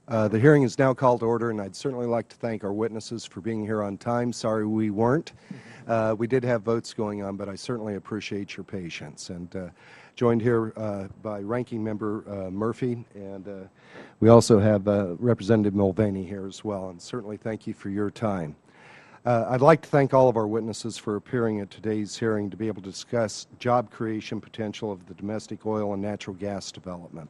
The hearing is now called to order, and I'd certainly like to thank our witnesses for being here on time. Sorry we weren't. We did have votes going on, but I certainly appreciate your patience. And joined here by Ranking Member Murphy, and we also have Representative Mulvaney here as well, and certainly thank you for your time. I'd like to thank all of our witnesses for appearing at today's hearing to be able to discuss job creation potential of the domestic oil and natural gas development.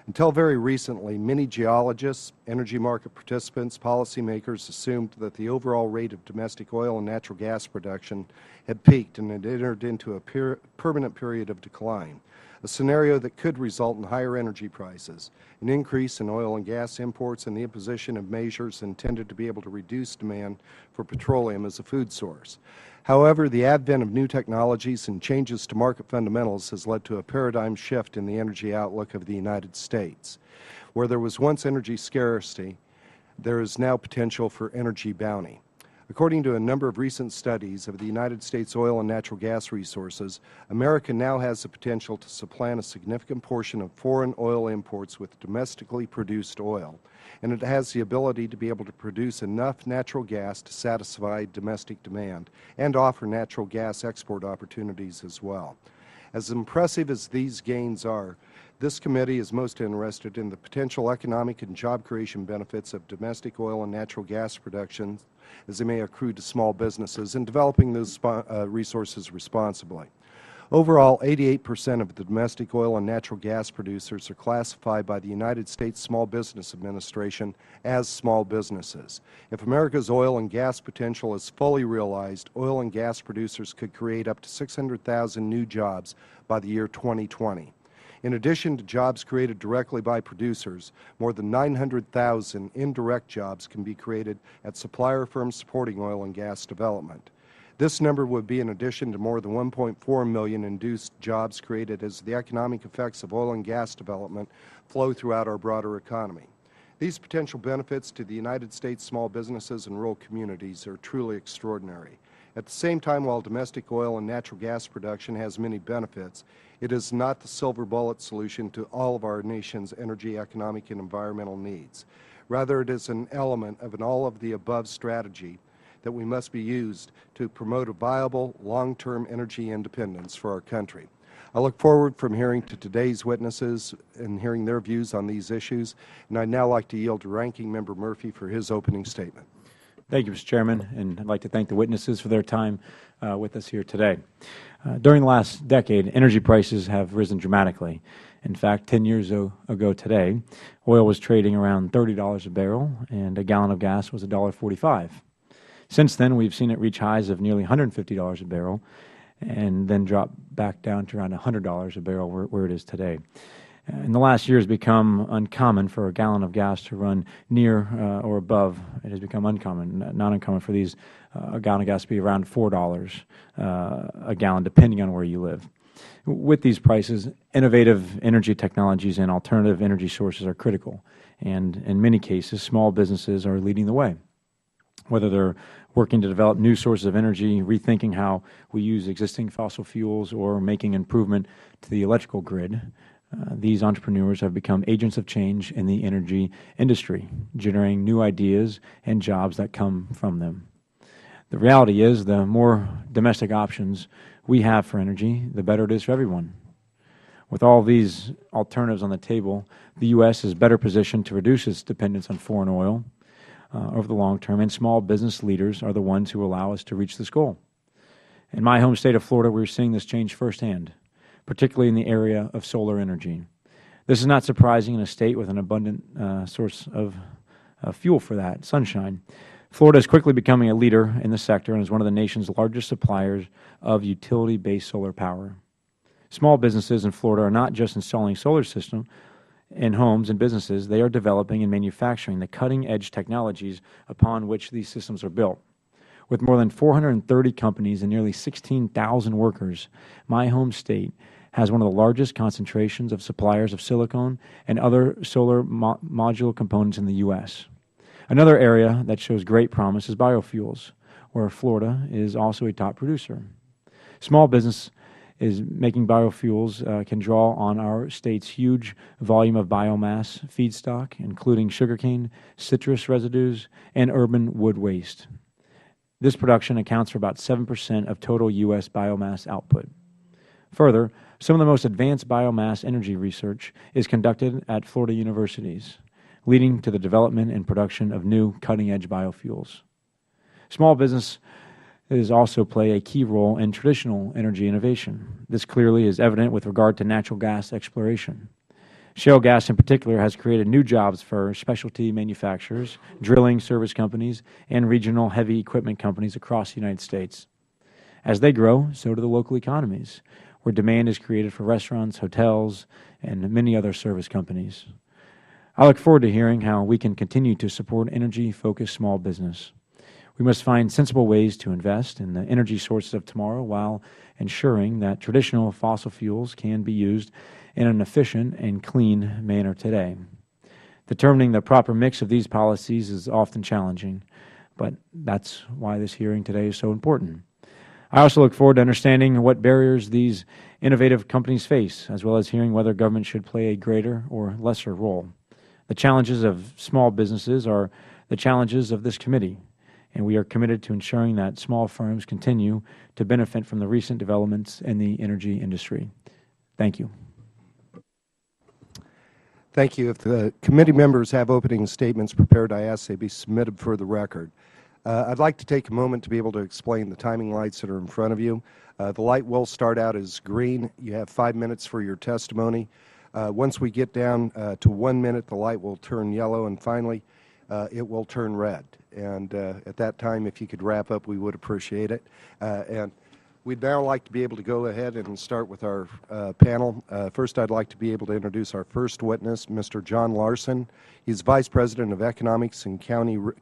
Until very recently, many geologists, energy market participants, policymakers assumed that the overall rate of domestic oil and natural gas production had peaked and had entered into a permanent period of decline, a scenario that could result in higher energy prices, an increase in oil and gas imports, and the imposition of measures intended to be able to reduce demand for petroleum as a food source. However, the advent of new technologies and changes to market fundamentals has led to a paradigm shift in the energy outlook of the United States. Where there was once energy scarcity, there is now potential for energy bounty. According to a number of recent studies of the United States oil and natural gas resources, America now has the potential to supplant a significant portion of foreign oil imports with domestically produced oil, and it has the ability to be able to produce enough natural gas to satisfy domestic demand and offer natural gas export opportunities as well. As impressive as these gains are, this committee is most interested in the potential economic and job creation benefits of domestic oil and natural gas production as they may accrue to small businesses and developing those resources responsibly. Overall, 88% of the domestic oil and natural gas producers are classified by the United States Small Business Administration as small businesses. If America's oil and gas potential is fully realized, oil and gas producers could create up to 600,000 new jobs by the year 2020. In addition to jobs created directly by producers, more than 900,000 indirect jobs can be created at supplier firms supporting oil and gas development. This number would be in addition to more than 1.4 million induced jobs created as the economic effects of oil and gas development flow throughout our broader economy. These potential benefits to the United States small businesses and rural communities are truly extraordinary. At the same time, while domestic oil and natural gas production has many benefits, it is not the silver bullet solution to all of our nation's energy, economic, and environmental needs. Rather, it is an element of an all-of-the-above strategy that we must be used to promote a viable, long-term energy independence for our country. I look forward from hearing to today's witnesses and hearing their views on these issues, and I'd now like to yield to Ranking Member Murphy for his opening statement. Thank you, Mr. Chairman, and I'd like to thank the witnesses for their time with us here today. During the last decade, energy prices have risen dramatically. In fact, 10 years ago today, oil was trading around $30 a barrel, and a gallon of gas was $1.45. Since then, we've seen it reach highs of nearly $150 a barrel, and then drop back down to around $100 a barrel where it is today. In the last year, it's become uncommon for a gallon of gas to run near or above. It has become uncommon, not uncommon for a gallon of gas to be around $4 a gallon, depending on where you live. With these prices, innovative energy technologies and alternative energy sources are critical, and in many cases, small businesses are leading the way. Whether they're working to develop new sources of energy, rethinking how we use existing fossil fuels, or making improvement to the electrical grid, these entrepreneurs have become agents of change in the energy industry, generating new ideas and jobs that come from them. The reality is, the more domestic options we have for energy, the better it is for everyone. With all these alternatives on the table, the U.S. is better positioned to reduce its dependence on foreign oil over the long term, and small business leaders are the ones who allow us to reach this goal. In my home state of Florida, we're seeing this change firsthand, particularly in the area of solar energy. This is not surprising in a state with an abundant source of fuel for that, sunshine. Florida is quickly becoming a leader in the sector and is one of the nation's largest suppliers of utility-based solar power. Small businesses in Florida are not just installing solar systems in homes and businesses, they are developing and manufacturing the cutting-edge technologies upon which these systems are built. With more than 430 companies and nearly 16,000 workers, my home state has one of the largest concentrations of suppliers of silicone and other solar module components in the U.S. Another area that shows great promise is biofuels, where Florida is also a top producer. Small business is making biofuels can draw on our state's huge volume of biomass feedstock, including sugarcane, citrus residues, and urban wood waste. This production accounts for about 7% of total U.S. biomass output. Further, some of the most advanced biomass energy research is conducted at Florida universities, leading to the development and production of new cutting-edge biofuels. Small businesses also play a key role in traditional energy innovation. This clearly is evident with regard to natural gas exploration. Shale gas in particular has created new jobs for specialty manufacturers, drilling service companies, and regional heavy equipment companies across the United States. As they grow, so do the local economies, where demand is created for restaurants, hotels, and many other service companies. I look forward to hearing how we can continue to support energy-focused small business. We must find sensible ways to invest in the energy sources of tomorrow while ensuring that traditional fossil fuels can be used in an efficient and clean manner today. Determining the proper mix of these policies is often challenging, but that's why this hearing today is so important. I also look forward to understanding what barriers these innovative companies face, as well as hearing whether government should play a greater or lesser role. The challenges of small businesses are the challenges of this committee, and we are committed to ensuring that small firms continue to benefit from the recent developments in the energy industry. Thank you. Thank you. If the committee members have opening statements prepared, I ask they be submitted for the record. I'd like to take a moment to be able to explain the timing lights that are in front of you. The light will start out as green. You have 5 minutes for your testimony. Once we get down to 1 minute, the light will turn yellow, and finally, it will turn red. And at that time, if you could wrap up, we would appreciate it. And we'd now like to be able to go ahead and start with our panel. First, I'd like to be able to introduce our first witness, Mr. John Larson. He's Vice President of Economics and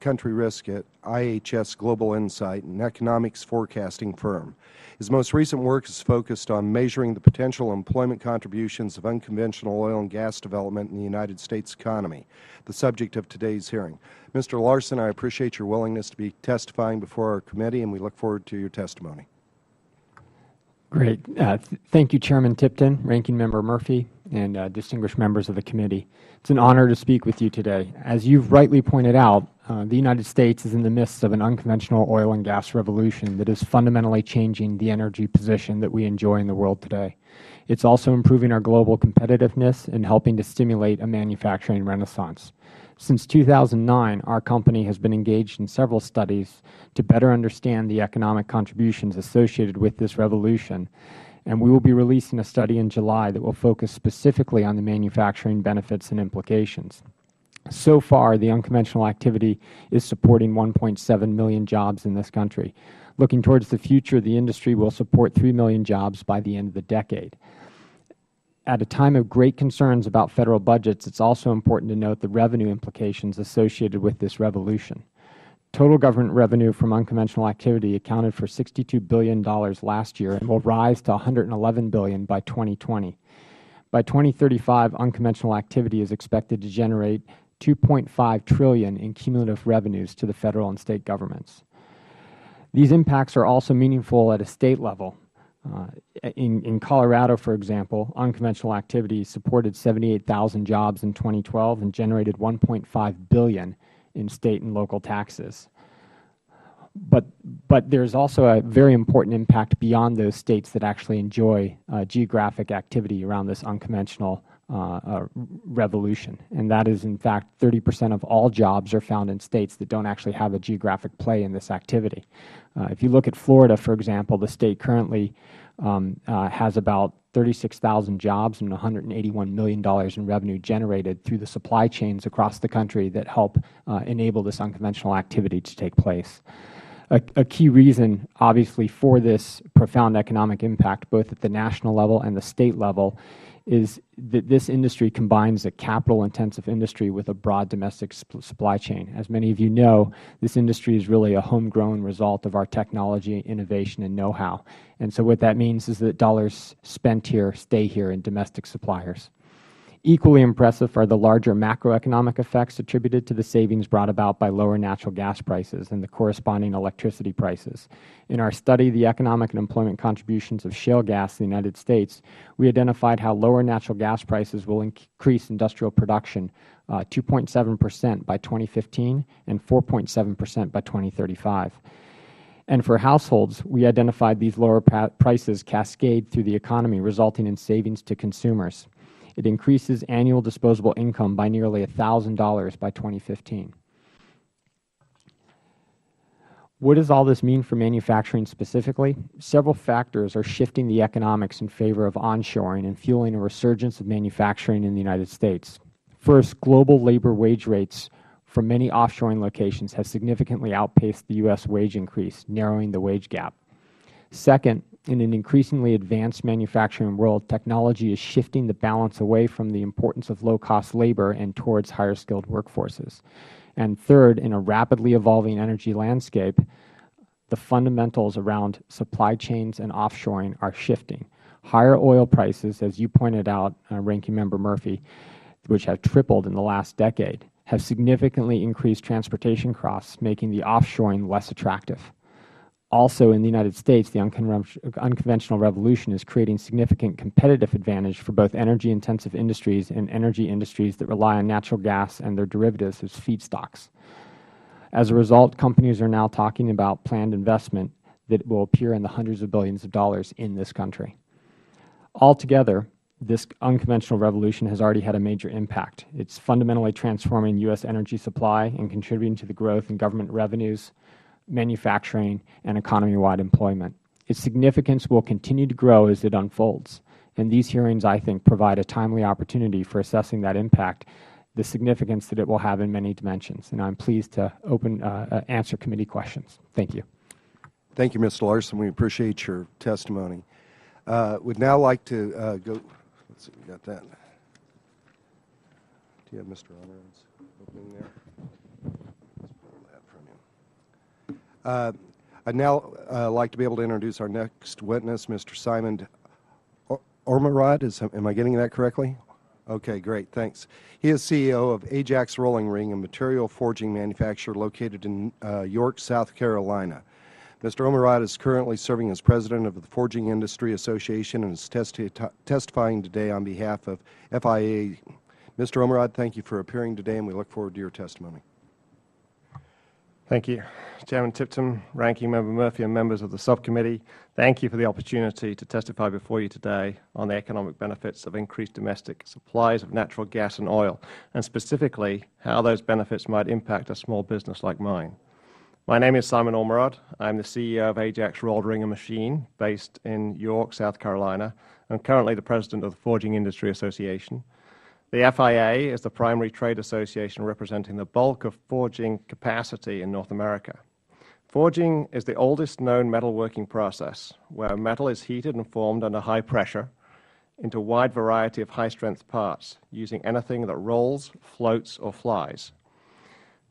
Country Risk at IHS Global Insight, an economics forecasting firm. His most recent work is focused on measuring the potential employment contributions of unconventional oil and gas development in the United States economy, the subject of today's hearing. Mr. Larson, I appreciate your willingness to be testifying before our committee, and we look forward to your testimony. Great. Thank you, Chairman Tipton, Ranking Member Murphy, and distinguished members of the committee. It's an honor to speak with you today. As you've rightly pointed out, the United States is in the midst of an unconventional oil and gas revolution that is fundamentally changing the energy position that we enjoy in the world today. It's also improving our global competitiveness and helping to stimulate a manufacturing renaissance. Since 2009, our company has been engaged in several studies to better understand the economic contributions associated with this revolution, and we will be releasing a study in July that will focus specifically on the manufacturing benefits and implications. So far, the unconventional activity is supporting 1.7 million jobs in this country. Looking towards the future, the industry will support 3 million jobs by the end of the decade. At a time of great concerns about federal budgets, it's also important to note the revenue implications associated with this revolution. Total government revenue from unconventional activity accounted for $62 billion last year and will rise to $111 billion by 2020. By 2035, unconventional activity is expected to generate $2.5 trillion in cumulative revenues to the federal and state governments. These impacts are also meaningful at a state level. In Colorado, for example, unconventional activity supported 78,000 jobs in 2012 and generated $1.5 billion in state and local taxes. But there's also a very important impact beyond those states that actually enjoy geographic activity around this unconventional revolution. And that is, in fact, 30% of all jobs are found in states that don't actually have a geographic play in this activity. If you look at Florida, for example, the state currently has about 36,000 jobs and $181 million in revenue generated through the supply chains across the country that help enable this unconventional activity to take place. A key reason, obviously, for this profound economic impact, both at the national level and the state level, is that this industry combines a capital-intensive industry with a broad domestic supply chain. As many of you know, this industry is really a homegrown result of our technology, innovation, and know-how. And so what that means is that dollars spent here stay here in domestic suppliers. Equally impressive are the larger macroeconomic effects attributed to the savings brought about by lower natural gas prices and the corresponding electricity prices. In our study, The Economic and Employment Contributions of Shale Gas in the United States, we identified how lower natural gas prices will increase industrial production 2.7% by 2015 and 4.7% by 2035. And for households, we identified these lower prices cascade through the economy, resulting in savings to consumers. It increases annual disposable income by nearly $1,000 by 2015. What does all this mean for manufacturing specifically? Several factors are shifting the economics in favor of onshoring and fueling a resurgence of manufacturing in the United States. First, global labor wage rates from many offshoring locations have significantly outpaced the U.S. wage increase, narrowing the wage gap. Second, in an increasingly advanced manufacturing world, technology is shifting the balance away from the importance of low-cost labor and towards higher-skilled workforces. And third, in a rapidly evolving energy landscape, the fundamentals around supply chains and offshoring are shifting. Higher oil prices, as you pointed out, Ranking Member Murphy, which have tripled in the last decade, have significantly increased transportation costs, making the offshoring less attractive. Also, in the United States, the unconventional revolution is creating significant competitive advantage for both energy-intensive industries and energy industries that rely on natural gas and their derivatives as feedstocks. As a result, companies are now talking about planned investment that will appear in the hundreds of billions of dollars in this country. Altogether, this unconventional revolution has already had a major impact. It's fundamentally transforming U.S. energy supply and contributing to the growth in government revenues, manufacturing, and economy-wide employment. Its significance will continue to grow as it unfolds, and these hearings, I think, provide a timely opportunity for assessing that impact, the significance that it will have in many dimensions. And I'm pleased to answer committee questions. Thank you. Thank you, Mr. Larson. We appreciate your testimony. Would now like to go. Let's see, we got that. Do you have Mr. Honoran's opening there? I'd now like to be able to introduce our next witness, Mr. Simon Ormerod. Am I getting that correctly? Okay, great, thanks. He is CEO of Ajax Rolling Ring, a material forging manufacturer located in York, South Carolina. Mr. Ormerod is currently serving as president of the Forging Industry Association and is testifying today on behalf of FIA. Mr. Ormerod, thank you for appearing today, and we look forward to your testimony. Thank you. Chairman Tipton, Ranking Member Murphy, and members of the subcommittee, thank you for the opportunity to testify before you today on the economic benefits of increased domestic supplies of natural gas and oil, and specifically how those benefits might impact a small business like mine. My name is Simon Ormerod. I'm the CEO of Ajax Rolled Ring and Machine, based in York, South Carolina. I'm currently the president of the Forging Industry Association. The FIA is the primary trade association representing the bulk of forging capacity in North America. Forging is the oldest known metalworking process, where metal is heated and formed under high pressure into a wide variety of high-strength parts, using anything that rolls, floats, or flies.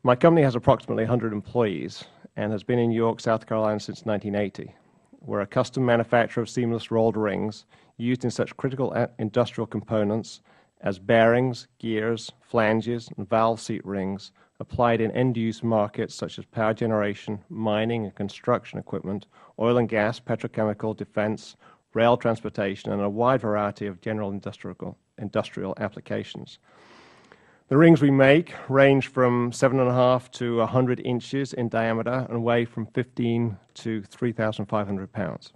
My company has approximately 100 employees and has been in York, South Carolina since 1980. We're a custom manufacturer of seamless rolled rings used in such critical industrial components as bearings, gears, flanges, and valve seat rings applied in end-use markets such as power generation, mining and construction equipment, oil and gas, petrochemical, defense, rail transportation, and a wide variety of general industrial applications. The rings we make range from 7.5 to 100 inches in diameter and weigh from 15 to 3,500 pounds.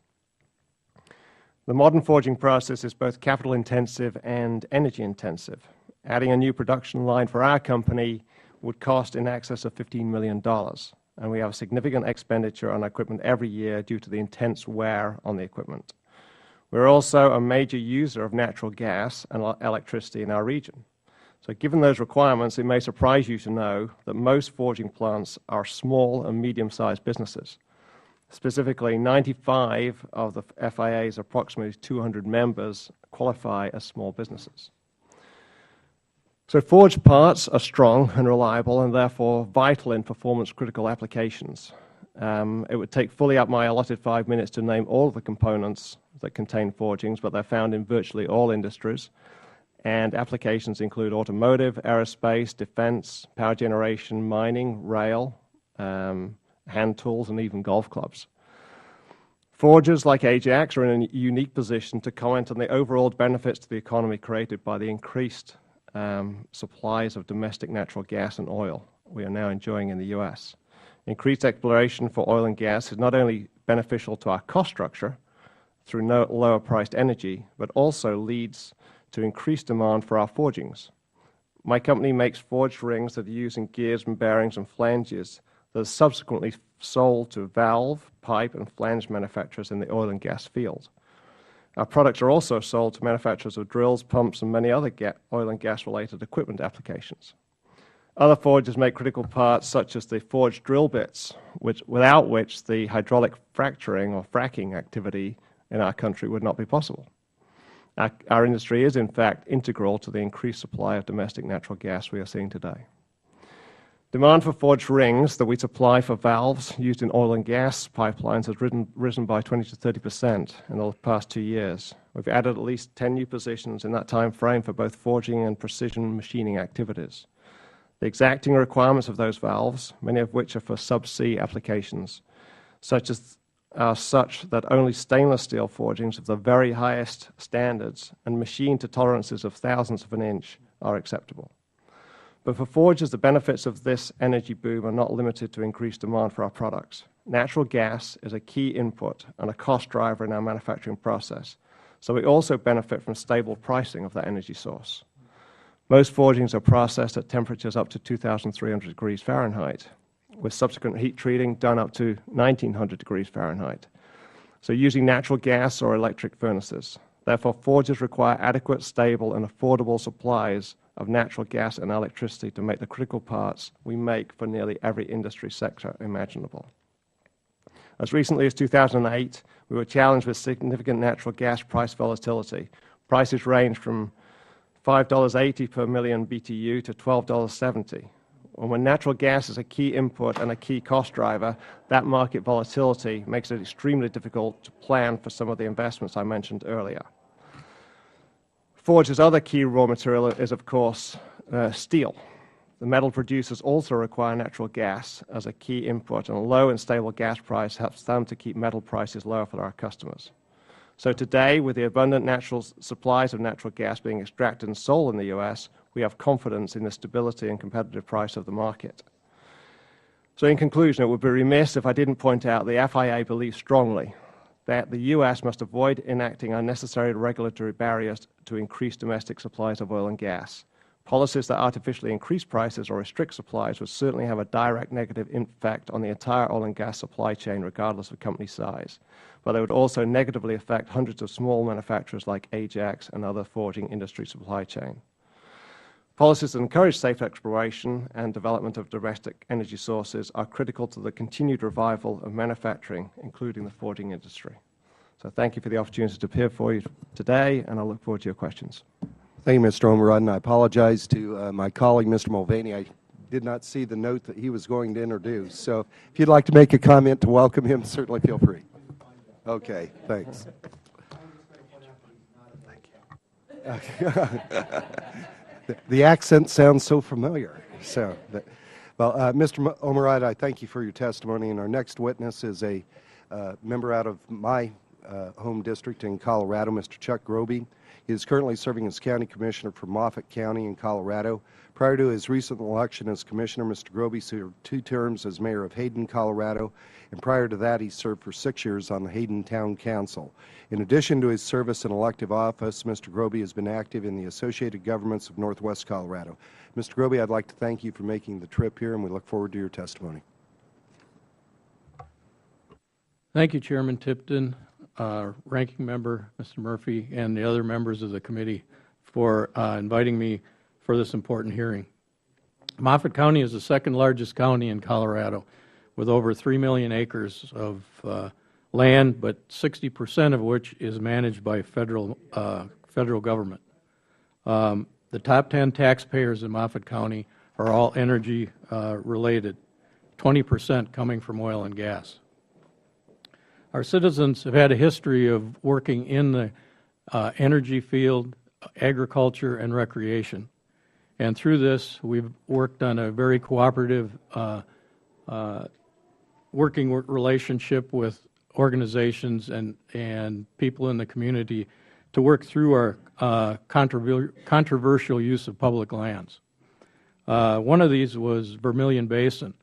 The modern forging process is both capital intensive and energy intensive. Adding a new production line for our company would cost in excess of $15 million, and we have a significant expenditure on equipment every year due to the intense wear on the equipment. We're also a major user of natural gas and electricity in our region. So given those requirements, it may surprise you to know that most forging plants are small and medium-sized businesses. Specifically, 95 of the FIA's approximately 200 members qualify as small businesses. So forged parts are strong and reliable and therefore vital in performance-critical applications. It would take fully up my allotted 5 minutes to name all of the components that contain forgings, but they're found in virtually all industries. and applications include automotive, aerospace, defense, power generation, mining, rail, hand tools, and even golf clubs. Forgers like Ajax are in a unique position to comment on the overall benefits to the economy created by the increased supplies of domestic natural gas and oil we are now enjoying in the U.S. Increased exploration for oil and gas is not only beneficial to our cost structure through lower priced energy, but also leads to increased demand for our forgings. My company makes forged rings that are used in gears and bearings and flanges that are subsequently sold to valve, pipe, and flange manufacturers in the oil and gas field. Our products are also sold to manufacturers of drills, pumps, and many other oil and gas-related equipment applications. Other forgers make critical parts such as the forged drill bits, without which the hydraulic fracturing or fracking activity in our country would not be possible. Our industry is, in fact, integral to the increased supply of domestic natural gas we are seeing today. Demand for forged rings that we supply for valves used in oil and gas pipelines has risen by 20 to 30% in the past 2 years. We've added at least 10 new positions in that time frame for both forging and precision machining activities. The exacting requirements of those valves, many of which are for subsea applications, are such that only stainless steel forgings of the very highest standards and machined to tolerances of thousandths of an inch are acceptable. But for forgers, the benefits of this energy boom are not limited to increased demand for our products. Natural gas is a key input and a cost driver in our manufacturing process, so we also benefit from stable pricing of that energy source. Most forgings are processed at temperatures up to 2,300 degrees Fahrenheit, with subsequent heat treating done up to 1,900 degrees Fahrenheit, so using natural gas or electric furnaces. Therefore, forgers require adequate, stable, and affordable supplies of natural gas and electricity to make the critical parts we make for nearly every industry sector imaginable. As recently as 2008, we were challenged with significant natural gas price volatility. Prices ranged from $5.80 per million BTU to $12.70. And when natural gas is a key input and a key cost driver, that market volatility makes it extremely difficult to plan for some of the investments I mentioned earlier. Forge's other key raw material is, of course, steel. The metal producers also require natural gas as a key input, and a low and stable gas price helps them to keep metal prices lower for our customers. So today, with the abundant natural supplies of natural gas being extracted and sold in the U.S., we have confidence in the stability and competitive price of the market. So in conclusion, it would be remiss if I didn't point out the FIA believes strongly that the U.S. must avoid enacting unnecessary regulatory barriers to increase domestic supplies of oil and gas. Policies that artificially increase prices or restrict supplies would certainly have a direct negative effect on the entire oil and gas supply chain, regardless of company size. But they would also negatively affect hundreds of small manufacturers like Ajax and other forging industry supply chain. Policies that encourage safe exploration and development of domestic energy sources are critical to the continued revival of manufacturing, including the forging industry. So thank you for the opportunity to appear for you today, and I look forward to your questions. Thank you, Mr. Omerod, and I apologize to my colleague, Mr. Mulvaney. I did not see the note that he was going to introduce. So if you'd like to make a comment to welcome him, certainly feel free. Okay, thanks. The accent sounds so familiar. Well, Mr. Omerod, I thank you for your testimony, and our next witness is a member out of my home district in Colorado, Mr. Chuck Groby. He is currently serving as County Commissioner for Moffett County in Colorado. Prior to his recent election as Commissioner, Mr. Groby served 2 terms as Mayor of Hayden, Colorado, and prior to that he served for 6 years on the Hayden Town Council. In addition to his service in elective office, Mr. Groby has been active in the Associated Governments of Northwest Colorado. Mr. Groby, I'd like to thank you for making the trip here, and we look forward to your testimony. Thank you, Chairman Tipton, Ranking Member Mr. Murphy, and the other members of the committee for inviting me for this important hearing. Moffett County is the second largest county in Colorado, with over 3 million acres of land, but 60% of which is managed by federal government. The top 10 taxpayers in Moffett County are all energy related, 20% coming from oil and gas. Our citizens have had a history of working in the energy field, agriculture, and recreation. And through this, we've worked on a very cooperative working relationship with organizations and people in the community to work through our controversial use of public lands. One of these was Vermilion Basin,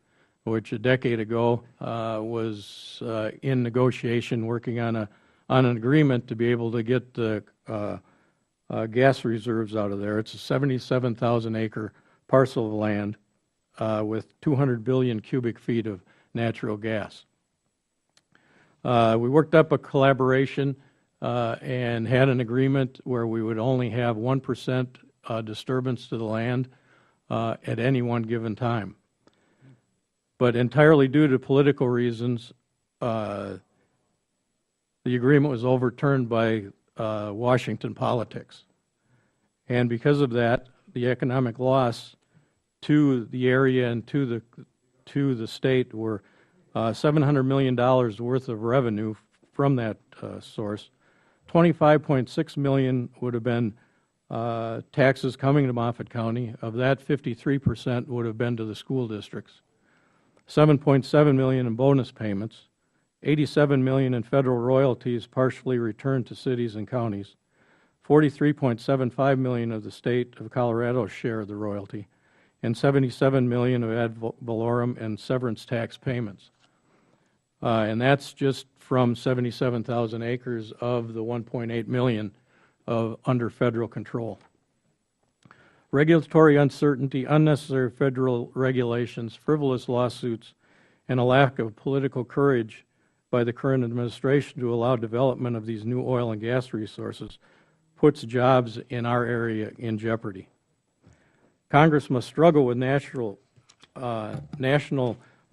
which a decade ago was in negotiation, working on an agreement to be able to get the gas reserves out of there. It's a 77,000-acre parcel of land with 200 billion cubic feet of natural gas. We worked up a collaboration and had an agreement where we would only have 1% disturbance to the land at any one given time. But entirely due to political reasons, the agreement was overturned by Washington politics. And because of that, the economic loss to the area and to the state were $700 million worth of revenue from that source. $25.6 million would have been taxes coming to Moffat County. Of that, 53% would have been to the school districts. $7.7 million in bonus payments, $87 million in federal royalties partially returned to cities and counties, $43.75 million of the state of Colorado's share of the royalty, and $77 million of ad valorem and severance tax payments. And that's just from 77,000 acres of the 1.8 million of under federal control. Regulatory uncertainty, unnecessary federal regulations, frivolous lawsuits, and a lack of political courage by the current administration to allow development of these new oil and gas resources puts jobs in our area in jeopardy. Congress must struggle with national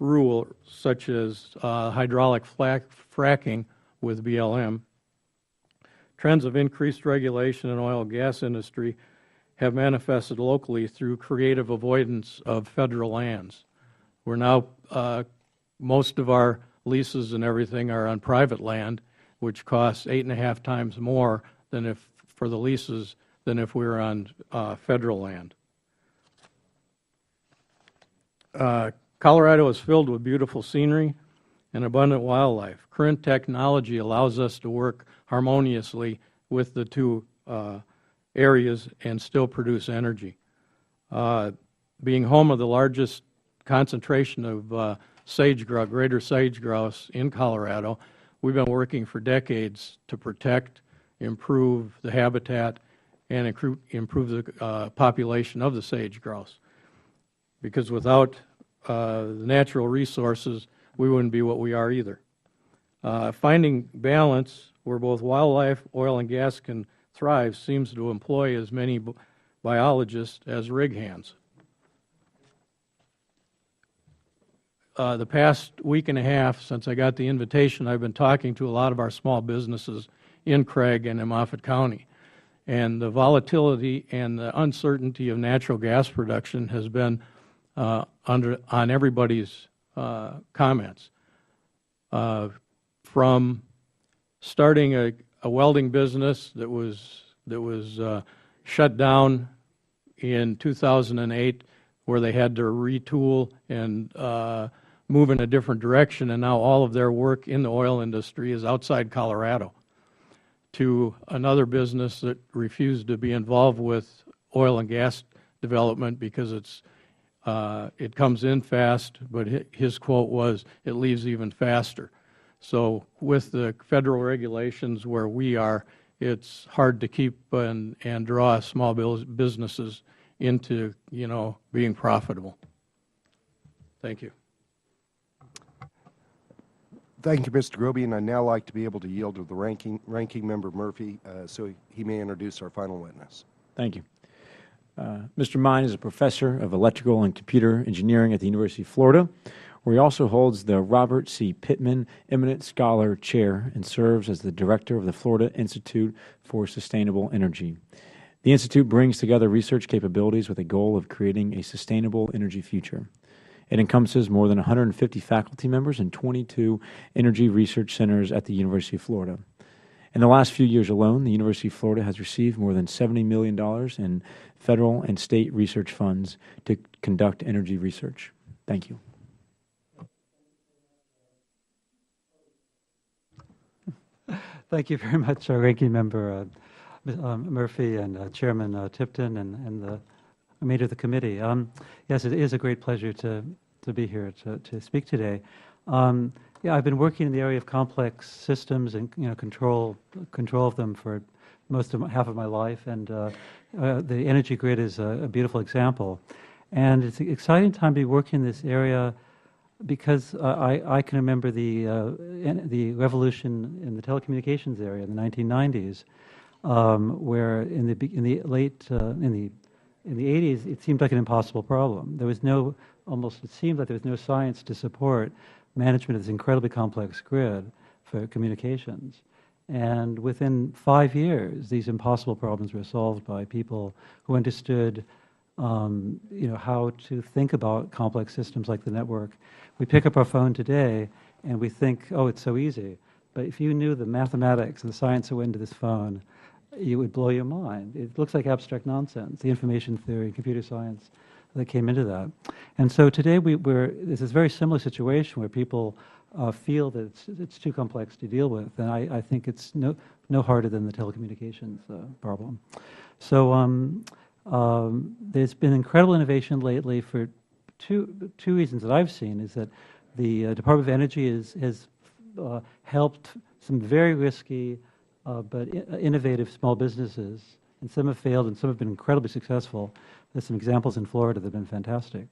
rule such as hydraulic fracking with BLM. Trends of increased regulation in oil and gas industry have manifested locally through creative avoidance of federal lands. We're now, most of our leases and everything are on private land, which costs 8.5 times more than if for the leases than if we were on federal land. Colorado is filled with beautiful scenery and abundant wildlife. Current technology allows us to work harmoniously with the two areas and still produce energy. Being home of the largest concentration of sage-grouse, greater sage-grouse in Colorado, we've been working for decades to protect, improve the habitat, and improve the population of the sage-grouse. Because without the natural resources, we wouldn't be what we are either. Finding balance where both wildlife, oil, and gas can thrive seems to employ as many biologists as rig hands. The past week and a half since I got the invitation, I've been talking to a lot of our small businesses in Craig and in Moffat County. And the volatility and the uncertainty of natural gas production has been on everybody's comments. From starting a welding business that was shut down in 2008, where they had to retool and move in a different direction, and now all of their work in the oil industry is outside Colorado, to another business that refused to be involved with oil and gas development because it comes in fast, but his quote was, it leaves even faster. So with the federal regulations where we are, it's hard to keep and draw small businesses into, being profitable. Thank you. Thank you, Mr. Groby, and I'd now like to be able to yield to the ranking member Murphy so he may introduce our final witness. Thank you. Mr. Mine is a professor of electrical and computer engineering at the University of Florida, where he also holds the Robert C. Pittman Eminent Scholar Chair and serves as the director of the Florida Institute for Sustainable Energy. The Institute brings together research capabilities with a goal of creating a sustainable energy future. It encompasses more than 150 faculty members and 22 energy research centers at the University of Florida. In the last few years alone, the University of Florida has received more than $70 million in federal and state research funds to conduct energy research. Thank you. Thank you very much, Ranking Member Murphy and Chairman Tipton and the remainder of the committee. Yes, it is a great pleasure to be here to speak today. Yeah, I've been working in the area of complex systems and control of them for half of my life, and the energy grid is a beautiful example. And it's an exciting time to be working in this area because I can remember the revolution in the telecommunications area in the 1990s, where in the 80s it seemed like an impossible problem. There was it seemed like there was no science to support management of this incredibly complex grid for communications. And within 5 years, these impossible problems were solved by people who understood how to think about complex systems like the network. We pick up our phone today and we think, oh, it's so easy. But if you knew the mathematics and the science that went into this phone, it would blow your mind. It looks like abstract nonsense, the information theory, computer science that came into that. And so today there's this very similar situation where people feel that it's too complex to deal with, and I think it's no harder than the telecommunications problem. So there's been incredible innovation lately for two reasons that I've seen. Is that the Department of Energy has helped some very risky but innovative small businesses, and some have failed and some have been incredibly successful. There's some examples in Florida that have been fantastic.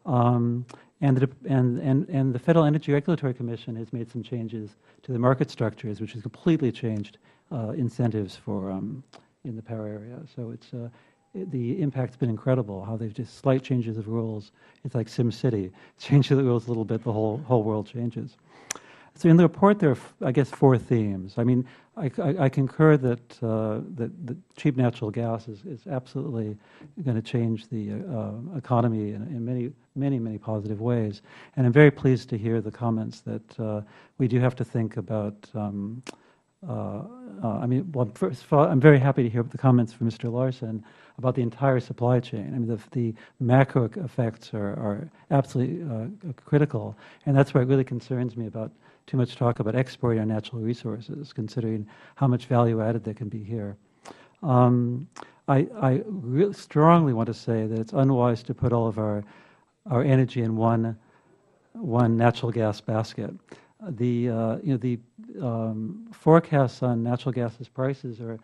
And the Federal Energy Regulatory Commission has made some changes to the market structures, which has completely changed incentives for in the power area. So the impact's been incredible. How they've just slight changes of rules. It's like SimCity. Change the rules a little bit, the whole world changes. So in the report, there are, I guess, 4 themes. I mean, I concur that that cheap natural gas is absolutely going to change the economy in many positive ways. And I'm very pleased to hear the comments that we do have to think about. I mean, well, first of all, I'm very happy to hear the comments from Mr. Larson about the entire supply chain. I mean, the macro effects are absolutely critical, and that's why it really concerns me about too much talk about exporting our natural resources, considering how much value added there can be here. I really strongly want to say that it's unwise to put all of our energy in one natural gas basket. The forecasts on natural gas's prices are,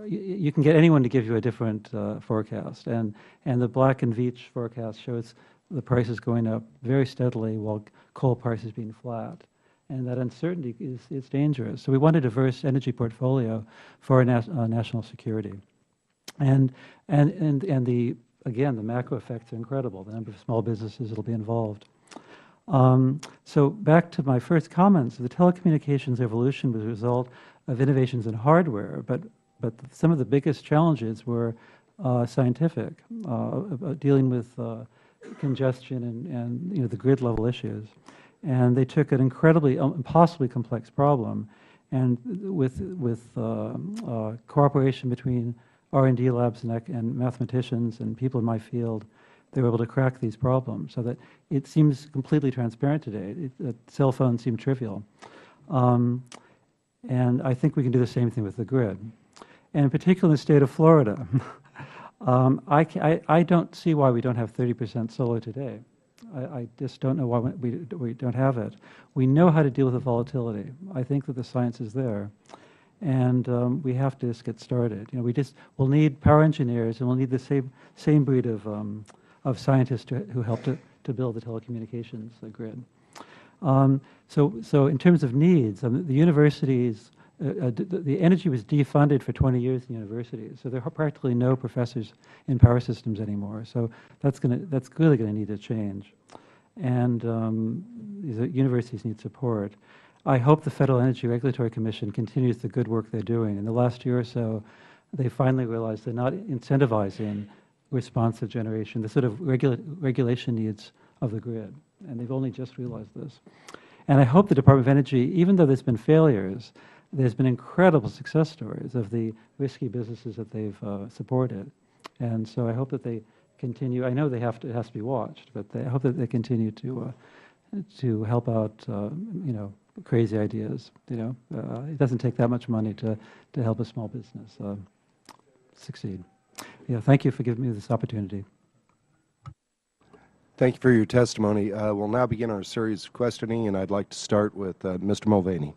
you can get anyone to give you a different forecast, and the Black and Veatch forecast shows the prices going up very steadily while coal prices being flat. And that uncertainty is dangerous. So we want a diverse energy portfolio for our national security. And the macro effects are incredible. The number of small businesses that will be involved. So back to my first comments, the telecommunications evolution was a result of innovations in hardware, but some of the biggest challenges were scientific, dealing with congestion and the grid level issues. And they took an incredibly, impossibly complex problem, and with cooperation between R&D labs and mathematicians and people in my field, they were able to crack these problems so that it seems completely transparent today. Cell phones seem trivial. And I think we can do the same thing with the grid. And in particular in the state of Florida, I don't see why we don't have 30% solar today. I just don't know why we don't have it. We know how to deal with the volatility. I think that the science is there. And we have to just get started. We'll need power engineers, and we'll need the same breed of scientists who help to build the telecommunications grid. So in terms of needs, the universities, the energy was defunded for 20 years in universities, so there are practically no professors in power systems anymore. So that's clearly going to need to change, and the universities need support. I hope the Federal Energy Regulatory Commission continues the good work they're doing. In the last year or so, they finally realized they're not incentivizing responsive generation, the sort of regulation needs of the grid, and they've only just realized this. And I hope the Department of Energy, even though there's been failures, there's been incredible success stories of the risky businesses that they've supported. And so I hope that they continue. I know it has to be watched, but I hope that they continue to help out, crazy ideas. It doesn't take that much money to help a small business succeed. Yeah, thank you for giving me this opportunity. Thank you for your testimony. We'll now begin our series of questioning, and I'd like to start with Mr. Mulvaney.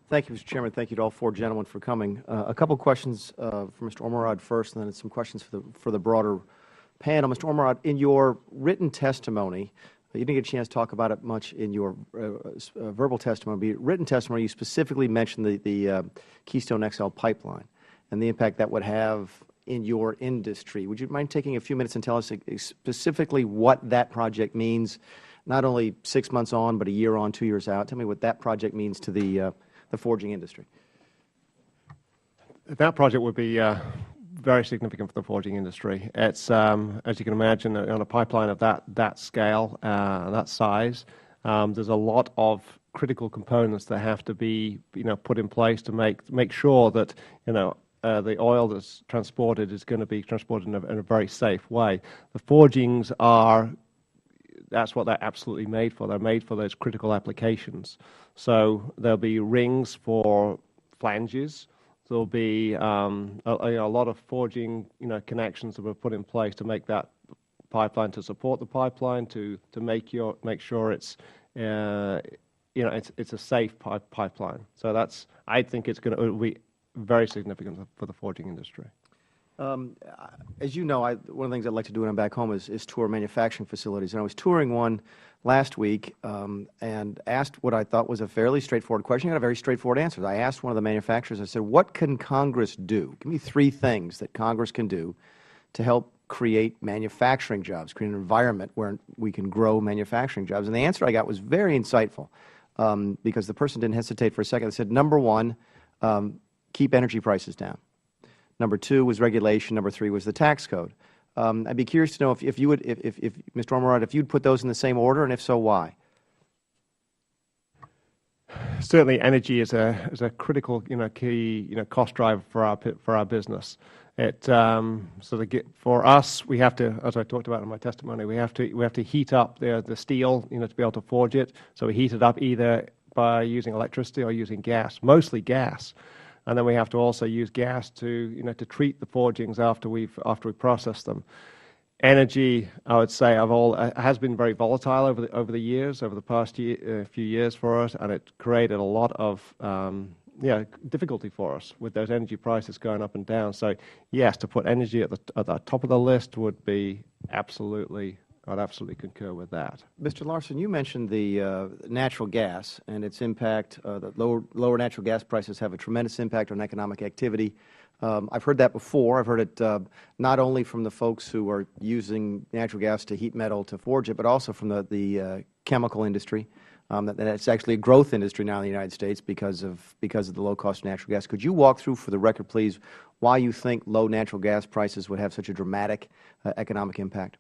Thank you, Mr. Chairman. Thank you to all four gentlemen for coming. A couple of questions for Mr. Ormerod first, and then some questions for the broader panel. Mr. Ormerod, in your written testimony, you didn't get a chance to talk about it much in your verbal testimony, but written testimony, you specifically mentioned the Keystone XL pipeline and the impact that would have in your industry. Would you mind taking a few minutes and tell us specifically what that project means, not only 6 months on, but a year on, 2 years out? Tell me what that project means to the forging industry. That project would be very significant for the forging industry. It's, as you can imagine, on a pipeline of that scale, that size, there's a lot of critical components that have to be, put in place to make sure that, the oil that's transported is going to be transported in a very safe way. The forgings that's what they're absolutely made for. They're made for those critical applications. So there'll be rings for flanges. There'll be a lot of forging, connections that were put in place to make that pipeline, to support the pipeline, to make sure it's it's a safe pipeline. So I think it will be very significant for the forging industry. As you know, one of the things I'd like to do when I'm back home is tour manufacturing facilities. And I was touring one last week and asked what I thought was a fairly straightforward question. I got a very straightforward answer. I asked one of the manufacturers, I said, what can Congress do? Give me 3 things that Congress can do to help create manufacturing jobs, create an environment where we can grow manufacturing jobs. And the answer I got was very insightful because the person didn't hesitate for a second. They said, number 1, keep energy prices down. Number 2 was regulation. Number 3 was the tax code. I'd be curious to know if Mr. Ormerod, if you'd put those in the same order, and if so, why? Certainly, energy is a critical, key, cost driver for our business. For us, we have to, as I talked about in my testimony, we have to heat up the steel, to be able to forge it. So we heat it up either by using electricity or using gas, mostly gas. And then we have to also use gas to treat the forgings after we process them. Energy, I would say, has been very volatile over the years, over the past few years for us, and it created a lot of difficulty for us with those energy prices going up and down. So yes, to put energy at the top of the list would be I'd absolutely concur with that. Mr. Larson, you mentioned the natural gas and its impact. The lower natural gas prices have a tremendous impact on economic activity. I've heard that before. I've heard it not only from the folks who are using natural gas to heat metal to forge it, but also from the chemical industry. That it's actually a growth industry now in the United States because of the low cost of natural gas. Could you walk through, for the record, please, why you think low natural gas prices would have such a dramatic economic impact?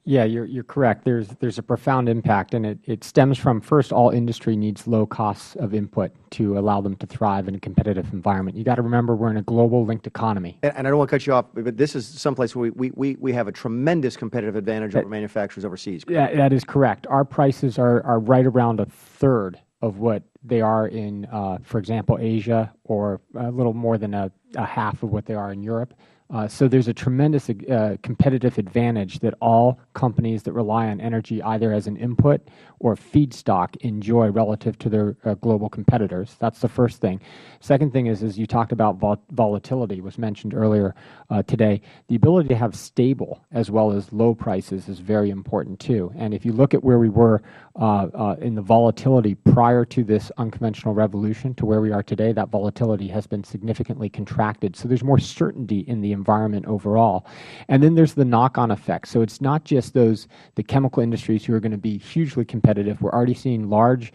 Yeah, you're correct. There's a profound impact, and it stems from, first, all industry needs low costs of input to allow them to thrive in a competitive environment. You got to remember we're in a global linked economy. And I don't want to cut you off, but this is someplace where we have a tremendous competitive advantage over manufacturers overseas. Yeah, that is correct. Our prices are right around a third of what they are in, for example, Asia, or a little more than a half of what they are in Europe. So there's a tremendous competitive advantage that all companies that rely on energy either as an input or feedstock enjoy relative to their global competitors. That's the first thing. Second thing is you talked about volatility, was mentioned earlier today. The ability to have stable as well as low prices is very important too. And if you look at where we were in the volatility prior to this unconventional revolution to where we are today, that volatility has been significantly contracted. So there's more certainty in the environment overall. And then there's the knock-on effect. So it's not just the chemical industries who are going to be hugely competitive. We're already seeing large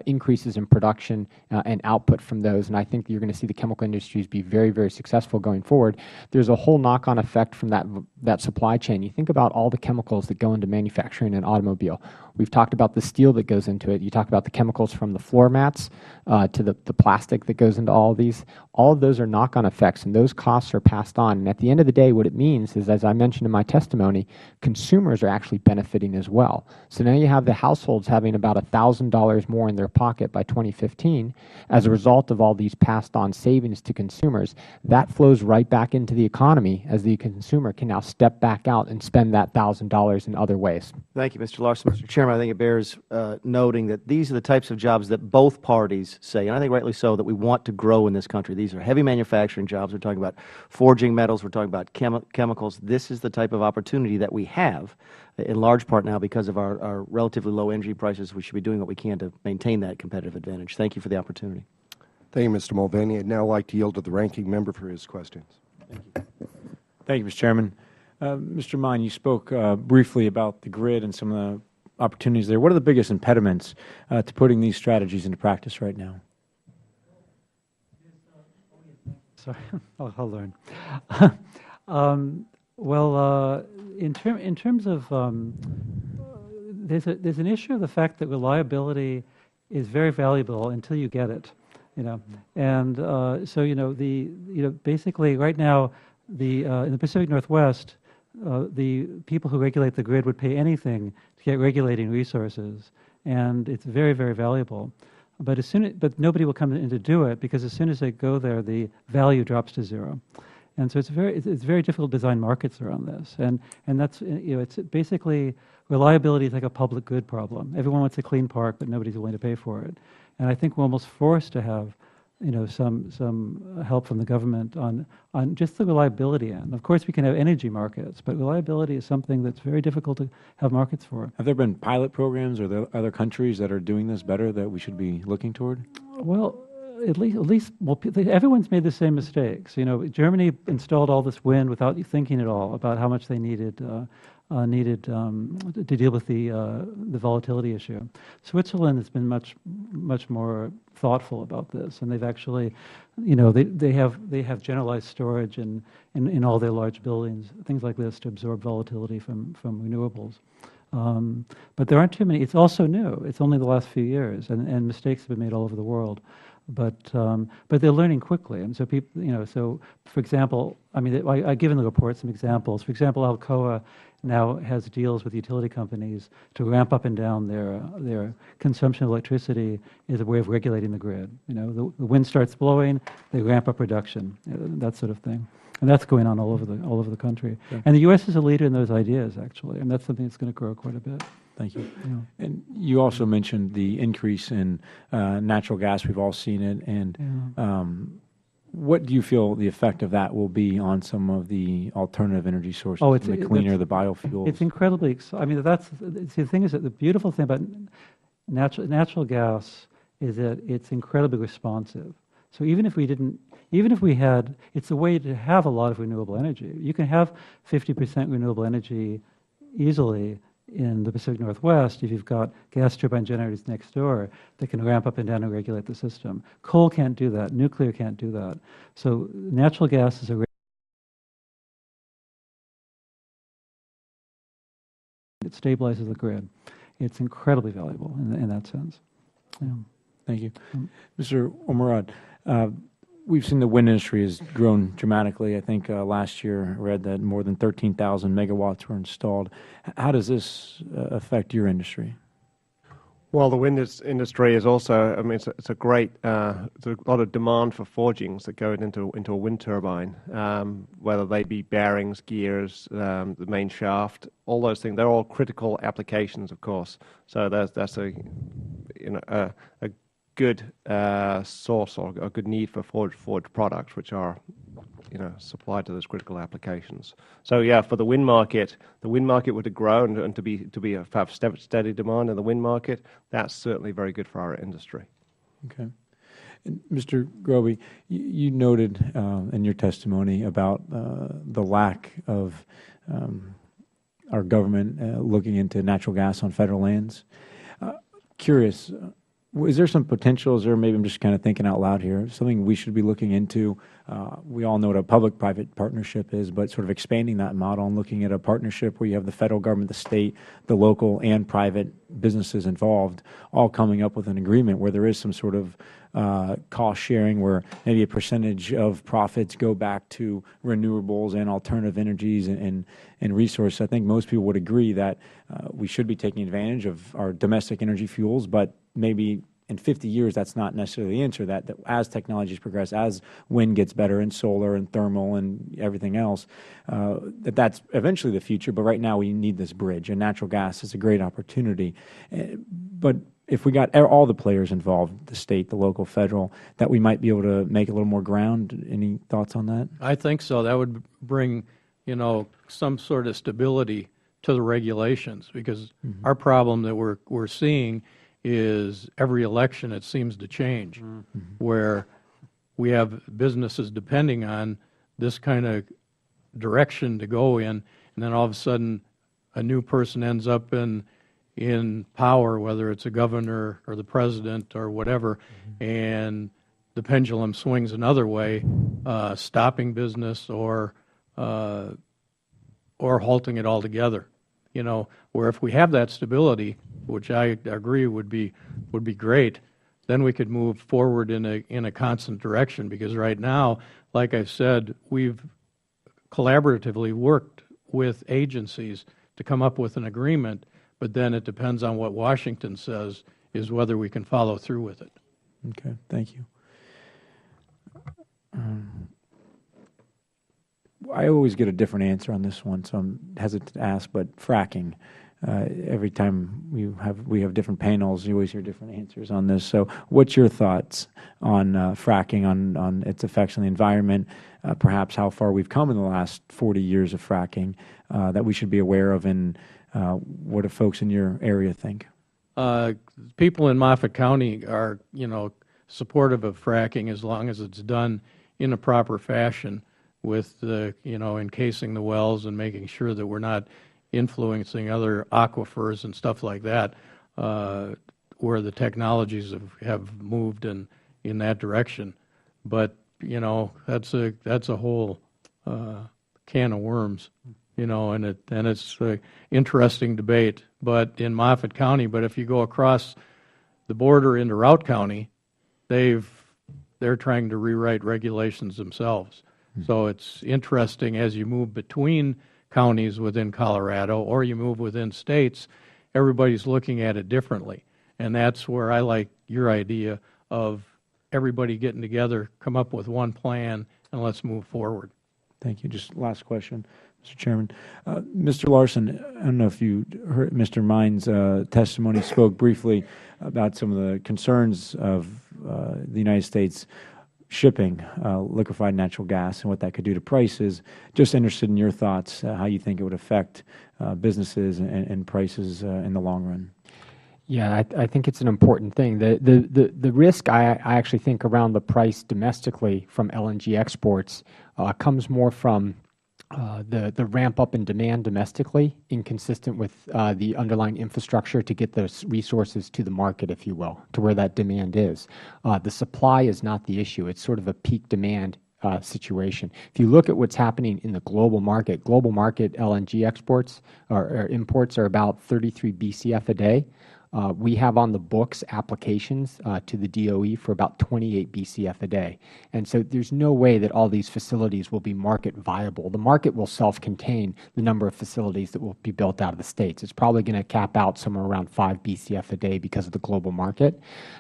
increases in production and output from those, and I think you're going to see the chemical industries be very, very successful going forward. There's a whole knock-on effect from that supply chain. You think about all the chemicals that go into manufacturing an automobile. We've talked about the steel that goes into it. You talk about the chemicals from the floor mats to the plastic that goes into all of these. All of those are knock-on effects, and those costs are passed on. And at the end of the day, what it means is, as I mentioned in my testimony, consumers are actually benefiting as well. So now you have the households having about $1,000 more in their pocket by 2015 as a result of all these passed-on savings to consumers. That flows right back into the economy as the consumer can now step back out and spend that $1,000 in other ways. Thank you, Mr. Larson. Mr. Chairman, I think it bears noting that these are the types of jobs that both parties say, and I think rightly so, that we want to grow in this country. These are heavy manufacturing jobs. We're talking about forging metals. We're talking about chemicals. This is the type of opportunity that we have in large part now because of our relatively low energy prices. We should be doing what we can to maintain that competitive advantage. Thank you for the opportunity. Thank you, Mr. Mulvaney. I'd now like to yield to the ranking member for his questions. Thank you. Thank you, Mr. Chairman. Mr. Mine, you spoke briefly about the grid and some of the opportunities there. What are the biggest impediments to putting these strategies into practice right now? Sorry, I'll learn. Well, in terms of, there's an issue of the fact that reliability is very valuable until you get it, and so basically right now in the Pacific Northwest, the people who regulate the grid would pay anything to get regulating resources, and it's very, very valuable. But but nobody will come in to do it because as soon as they go there, the value drops to zero, and so it's very difficult to design markets around this. And that's it's basically reliability is like a public good problem. Everyone wants a clean park, but nobody's willing to pay for it. And I think we're almost forced to have some help from the government on just the reliability end. Of course, we can have energy markets, but reliability is something that's very difficult to have markets for. Have there been pilot programs, or are there other countries that are doing this better that we should be looking toward? Well, at least everyone's made the same mistakes. Germany installed all this wind without thinking at all about how much they needed to deal with the volatility issue. Switzerland has been much more thoughtful about this, and they've actually, they have generalized storage in all their large buildings, things like this, to absorb volatility from renewables. But there aren't too many. It's also new. It's only the last few years, and mistakes have been made all over the world. But they're learning quickly, and so people, so for example, I give in the report some examples. For example, Alcoa now has deals with utility companies to ramp up and down their consumption of electricity as a way of regulating the grid. The wind starts blowing, they ramp up production, that sort of thing, and that's going on all over the country. Yeah. And the U.S. is a leader in those ideas, actually, and that's something that's going to grow quite a bit. Thank you. Yeah. And you also mentioned the increase in natural gas. We've all seen it. And what do you feel the effect of that will be on some of the alternative energy sources, the cleaner, the biofuels? It's incredibly exciting. The thing is that the beautiful thing about natural gas is that it's incredibly responsive. So even if we had, it's a way to have a lot of renewable energy. You can have 50% renewable energy easily in the Pacific Northwest if you've got gas turbine generators next door that can ramp up and down and regulate the system. Coal can't do that. Nuclear can't do that. So natural gas is it stabilizes the grid. It's incredibly valuable in that sense. Yeah. Thank you. Mr. Ormerod, we've seen the wind industry has grown dramatically. I think last year I read that more than 13,000 megawatts were installed. How does this affect your industry? Well, the wind industry is also, it's a great, there's a lot of demand for forgings that go into a wind turbine, whether they be bearings, gears, the main shaft, all those things. They're all critical applications, of course. So that's a good source or a good need for forged products, which are supplied to those critical applications. So yeah, for the wind market were to grow and to have steady demand in the wind market, that's certainly very good for our industry. Okay. And Mr. Groby, you noted in your testimony about the lack of our government looking into natural gas on federal lands. Curious, is there some potential, is there, maybe I'm just kind of thinking out loud here, something we should be looking into? We all know what a public-private partnership is, but sort of expanding that model and looking at a partnership where you have the federal government, the state, the local, and private businesses involved, all coming up with an agreement where there is some sort of cost sharing, where maybe a percentage of profits go back to renewables and alternative energies and resources. I think most people would agree that we should be taking advantage of our domestic energy fuels, but maybe in 50 years, that's not necessarily the answer, that as technologies progress, as wind gets better and solar and thermal and everything else, that's eventually the future. But right now, we need this bridge, and natural gas is a great opportunity. But if we got all the players involved, the state, the local, federal, that we might be able to make a little more ground. Any thoughts on that? I think so. That would bring, some sort of stability to the regulations, because our problem that we're seeing is every election it seems to change, where we have businesses depending on this kind of direction to go in, and then all of a sudden a new person ends up in power, whether it's a governor or the president or whatever, and the pendulum swings another way, stopping business or halting it altogether. Where if we have that stability, which I agree would be great, then we could move forward in a constant direction. Because right now, like I said, we've collaboratively worked with agencies to come up with an agreement, but then it depends on what Washington says is whether we can follow through with it. Okay, thank you. I always get a different answer on this one, so I'm hesitant to ask, but fracking. Every time we have different panels, you always hear different answers on this. So what's your thoughts on fracking, on its effects on the environment, perhaps how far we've come in the last 40 years of fracking that we should be aware of, and what do folks in your area think? People in Moffat County are, supportive of fracking as long as it's done in a proper fashion, with encasing the wells and making sure that we're not influencing other aquifers and stuff like that, where the technologies have moved in that direction. But that's a whole can of worms, and it's an interesting debate. But in Moffat County, but if you go across the border into Routt County, they're trying to rewrite regulations themselves. So it's interesting as you move between counties within Colorado, or you move within states, everybody's looking at it differently. And that's where I like your idea of everybody getting together, come up with one plan, and let's move forward. Thank you. Just last question, Mr. Chairman. Mr. Larson, I don't know if you heard Mr. Mine's testimony, spoke briefly about some of the concerns of the United States shipping liquefied natural gas and what that could do to prices. Just interested in your thoughts, how you think it would affect businesses and prices in the long run. Yeah, I think it's an important thing. The risk I actually think around the price domestically from LNG exports comes more from the ramp up in demand domestically, inconsistent with the underlying infrastructure to get those resources to the market, if you will, to where that demand is. The supply is not the issue. It's sort of a peak demand situation. If you look at what's happening in the global market LNG exports or imports are about 33 BCF a day. We have on the books applications to the DOE for about 28 BCF a day. And so there's no way that all these facilities will be market viable. The market will self-contain the number of facilities that will be built out of the states. It's probably going to cap out somewhere around 5 BCF a day because of the global market.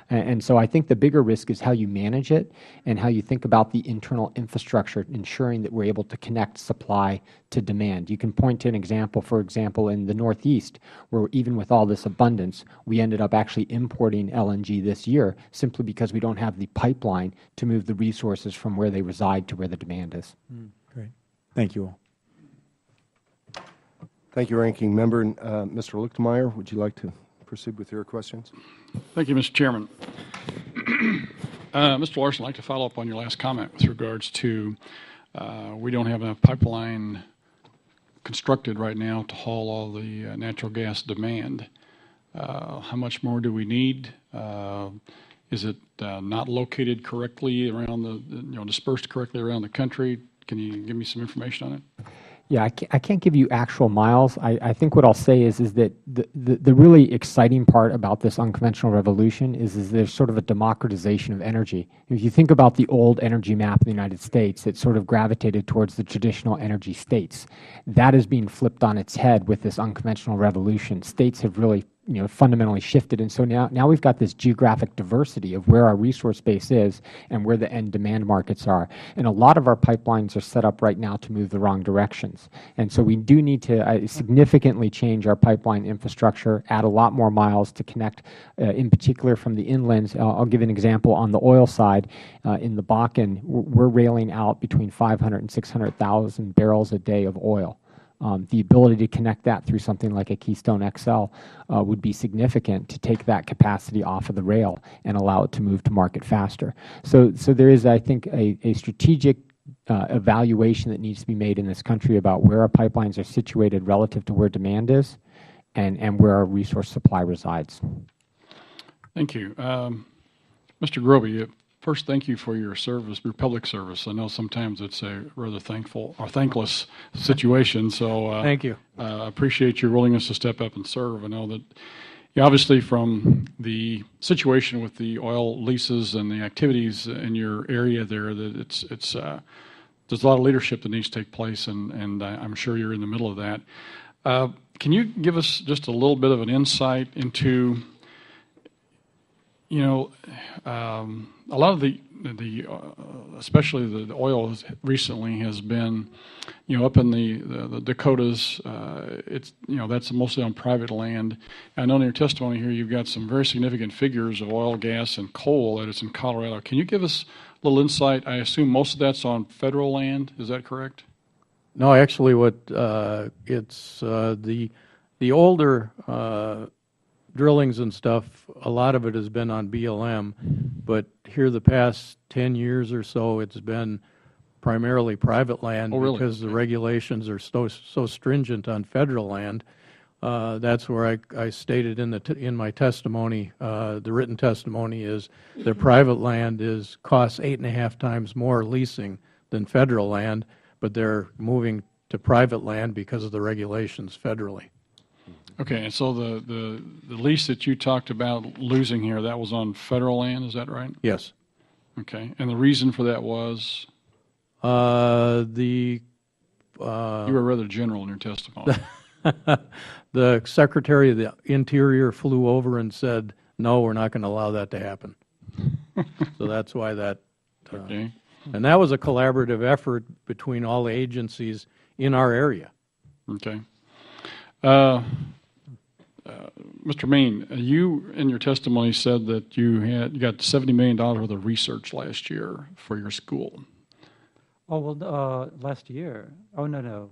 And so I think the bigger risk is how you manage it and how you think about the internal infrastructure, ensuring that we're able to connect supply to demand. You can point to an example, for example, in the Northeast, where even with all this abundance, we ended up actually importing LNG this year simply because we don't have the pipeline to move the resources from where they reside to where the demand is. Great. Thank you all. Thank you, Ranking Member. Mr. Lichtmeyer, would you like to proceed with your questions? Thank you, Mr. Chairman. Mr. Larson, I'd like to follow up on your last comment with regards to we don't have a pipeline constructed right now to haul all the natural gas demand. How much more do we need? Is it not located correctly around the, dispersed correctly around the country? Can you give me some information on it? Yeah, I can't give you actual miles. I think what I'll say is that the really exciting part about this unconventional revolution is there's sort of a democratization of energy. If you think about the old energy map of the United States, it sort of gravitated towards the traditional energy states. That is being flipped on its head with this unconventional revolution. States have really fundamentally shifted. And so now we've got this geographic diversity of where our resource base is and where the end demand markets are. And a lot of our pipelines are set up right now to move the wrong directions. And so we do need to significantly change our pipeline infrastructure, add a lot more miles to connect, in particular from the inlands. I'll give an example on the oil side. In the Bakken, we're railing out between 500 and 600,000 barrels a day of oil. The ability to connect that through something like a Keystone XL would be significant to take that capacity off of the rail and allow it to move to market faster. So there is, I think, a strategic evaluation that needs to be made in this country about where our pipelines are situated relative to where demand is and where our resource supply resides. Thank you. Mr. Groby, first, thank you for your service, your public service. I know sometimes it's a rather thankful or thankless situation, so thank you. I appreciate your willingness to step up and serve. I know that obviously from the situation with the oil leases and the activities in your area there, that it's there's a lot of leadership that needs to take place, and I'm sure you're in the middle of that. Can you give us just a little bit of an insight into a lot of the especially the oil recently has been, up in the Dakotas. It's that's mostly on private land. I know in your testimony here you've got some very significant figures of oil, gas, and coal that is in Colorado. Can you give us a little insight? I assume most of that's on federal land. Is that correct? No, actually, it's the older drillings and stuff, a lot of it has been on BLM, but here the past 10 years or so, it's been primarily private land. Oh, really? Because the regulations are so stringent on federal land. That's where I stated in my testimony, the written testimony is that private land costs 8.5 times more leasing than federal land, but they're moving to private land because of the regulations federally. Okay, and so the lease that you talked about losing here, that was on federal land, is that right? Yes. Okay, and the reason for that was? You were rather general in your testimony. The Secretary of the Interior flew over and said, no, we're not going to allow that to happen. So that's why that. Okay. And that was a collaborative effort between all the agencies in our area. Okay. Mr. Main, you in your testimony said that you got $70 million worth of research last year for your school. Oh, well, last year. Oh, no.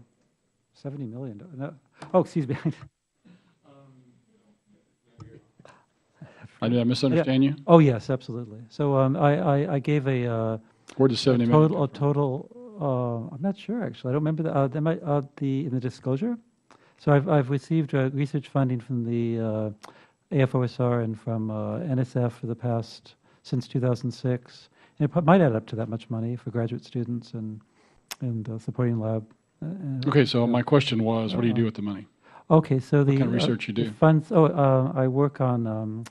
70 million. No. Oh, excuse me. Did I misunderstand you? Oh, yes, absolutely. So I gave a where does 70 million? A total. I'm not sure actually. I don't remember in the disclosure. So I've received research funding from the AFOSR and from NSF for the past since 2006. And it might add up to that much money for graduate students and supporting lab. Okay, so my question was, what do you do with the money? Okay, so what kind of research you do? Funds. I work on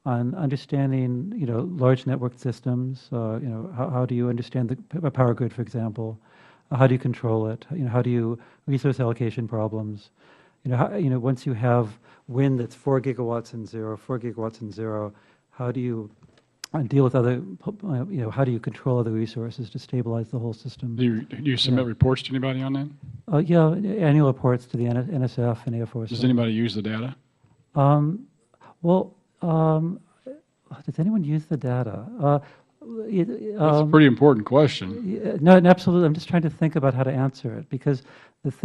understanding, large network systems. How do you understand the power grid, for example? How do you control it? How do you resource allocation problems? Once you have wind that's 4 gigawatts and 4 gigawatts and 0, how do you deal with other? How do you control other resources to stabilize the whole system? Do you submit reports to anybody on that? Yeah, annual reports to the NSF and AFOSR. Does anybody use the data? Does anyone use the data? That's a pretty important question. No, absolutely. I'm just trying to think about how to answer it because I've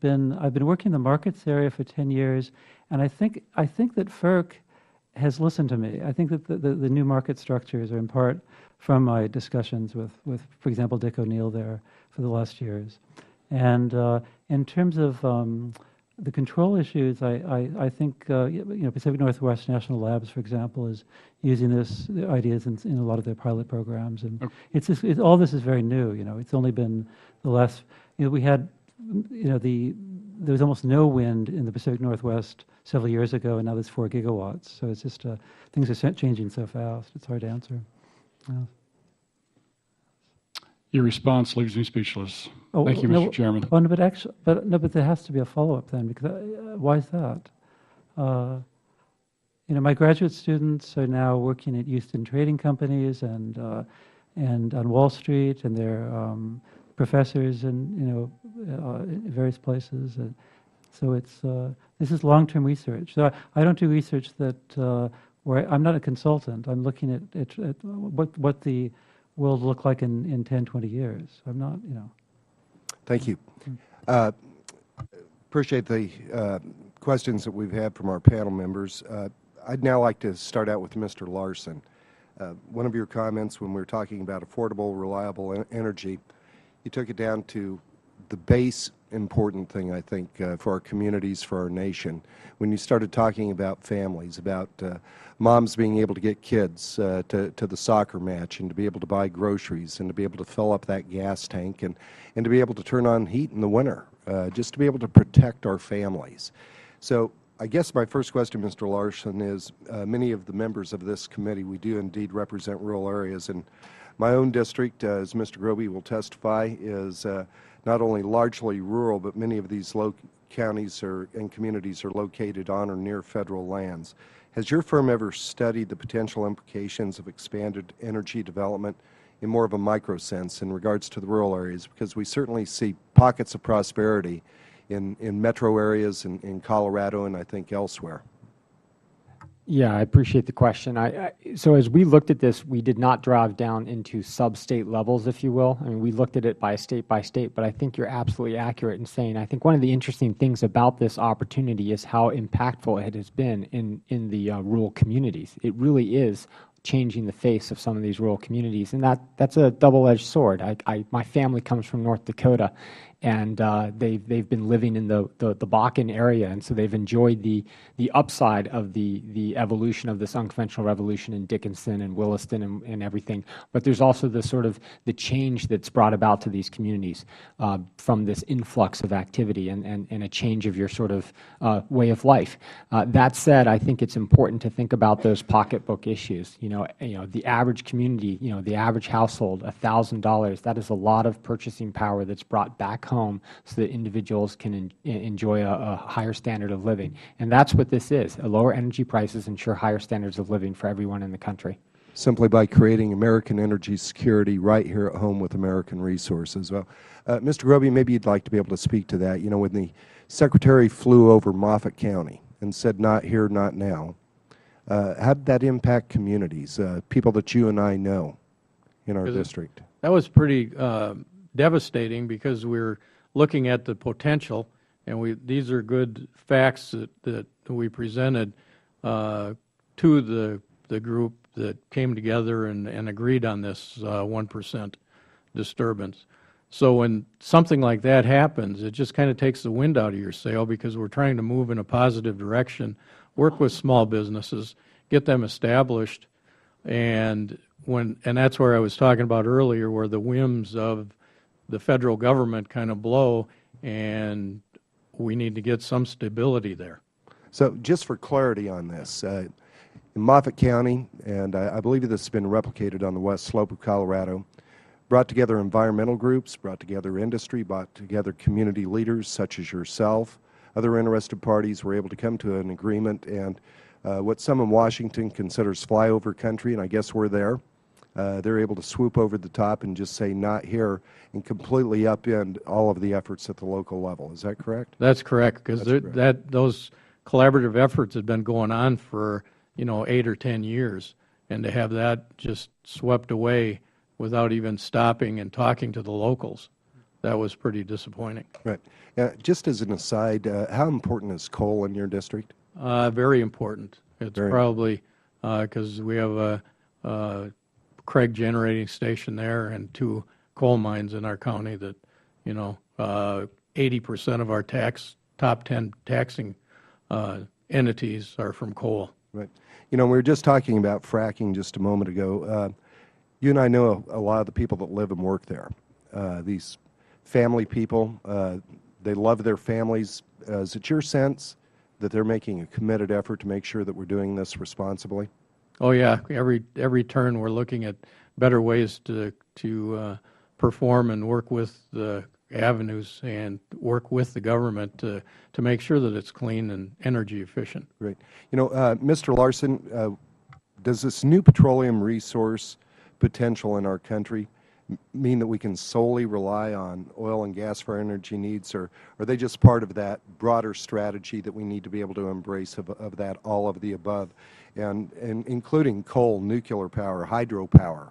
been working in the markets area for 10 years, and I think that FERC has listened to me. I think that the new market structures are in part from my discussions with for example, Dick O'Neill there for the last years. And in terms of the control issues, I think Pacific Northwest National Labs, for example, is using the ideas in a lot of their pilot programs, and all this is very new. It's only been the last. We had, there was almost no wind in the Pacific Northwest several years ago, and now there's 4 gigawatts. So it's just things are changing so fast. It's hard to answer. Yeah. Your response leaves me speechless. Oh, Thank you, Mr. Chairman. Oh, no, but there has to be a follow-up then, because why is that? My graduate students are now working at Houston trading companies and on Wall Street, and they're professors in various places. So this is long-term research. So I don't do research where I'm not a consultant. I'm looking at what the world look like in 10, 20 years. I'm not, Thank you. Appreciate the questions that we've had from our panel members. I'd now like to start out with Mr. Larson. One of your comments when we were talking about affordable, reliable energy, you took it down to the base important thing, I think, for our communities, for our nation. When you started talking about families, about moms being able to get kids to the soccer match and to be able to buy groceries and to be able to fill up that gas tank and to be able to turn on heat in the winter, just to be able to protect our families. So I guess my first question, Mr. Larson, is many of the members of this committee, we do indeed represent rural areas. And my own district, as Mr. Groby will testify, is not only largely rural, but many of these counties and communities are located on or near federal lands. Has your firm ever studied the potential implications of expanded energy development in more of a micro sense in regards to the rural areas? Because we certainly see pockets of prosperity in metro areas in Colorado and I think elsewhere. Yeah, I appreciate the question. So as we looked at this, we did not drive down into sub-state levels, if you will. I mean, we looked at it by state, but I think you're absolutely accurate in saying, I think one of the interesting things about this opportunity is how impactful it has been in the rural communities. It really is changing the face of some of these rural communities, and that's a double-edged sword. My family comes from North Dakota, and they've been living in the Bakken area, and so they've enjoyed the upside of the evolution of this unconventional revolution in Dickinson and Williston and everything. But there's also the sort of the change that's brought about to these communities from this influx of activity and a change of your sort of way of life. That said, I think it's important to think about those pocketbook issues. The average community, the average household, $1,000. That is a lot of purchasing power that's brought back home so that individuals can enjoy a higher standard of living. And that's what this is. Lower energy prices ensure higher standards of living for everyone in the country. Simply by creating American energy security right here at home with American resources. Well, Mr. Groby, maybe you'd like to be able to speak to that. When the Secretary flew over Moffat County and said, not here, not now, how did that impact communities, people that you and I know in our district? That was pretty devastating because we're looking at the potential, and these are good facts that we presented to the group that came together and agreed on this 1% disturbance. So when something like that happens, it just kind of takes the wind out of your sail because we're trying to move in a positive direction, work with small businesses, get them established, and that's where I was talking about earlier, where the whims of the federal government kind of blow, and we need to get some stability there. So just for clarity on this, in Moffat County, and I believe this has been replicated on the west slope of Colorado, brought together environmental groups, brought together industry, brought together community leaders such as yourself. Other interested parties were able to come to an agreement, and what some in Washington considers flyover country, and I guess we're there, they're able to swoop over the top and just say not here and completely upend all of the efforts at the local level. Is that correct? That's correct, because those collaborative efforts have been going on for 8 or 10 years, and to have that just swept away without even stopping and talking to the locals, that was pretty disappointing. Right. Just as an aside, how important is coal in your district? Very important. It's Very probably because we have a Craig generating station there and 2 coal mines in our county that, 80% of our top 10 taxing entities are from coal. Right. We were just talking about fracking just a moment ago. You and I know a lot of the people that live and work there. These family people, they love their families. Is it your sense that they're making a committed effort to make sure that we're doing this responsibly? Oh yeah, every turn we're looking at better ways to perform and work with the avenues and work with the government to make sure that it's clean and energy efficient. Great. Mr. Larson, does this new petroleum resource potential in our country mean that we can solely rely on oil and gas for our energy needs, or are they just part of that broader strategy that we need to be able to embrace of that all of the above, and including coal, nuclear power, hydropower?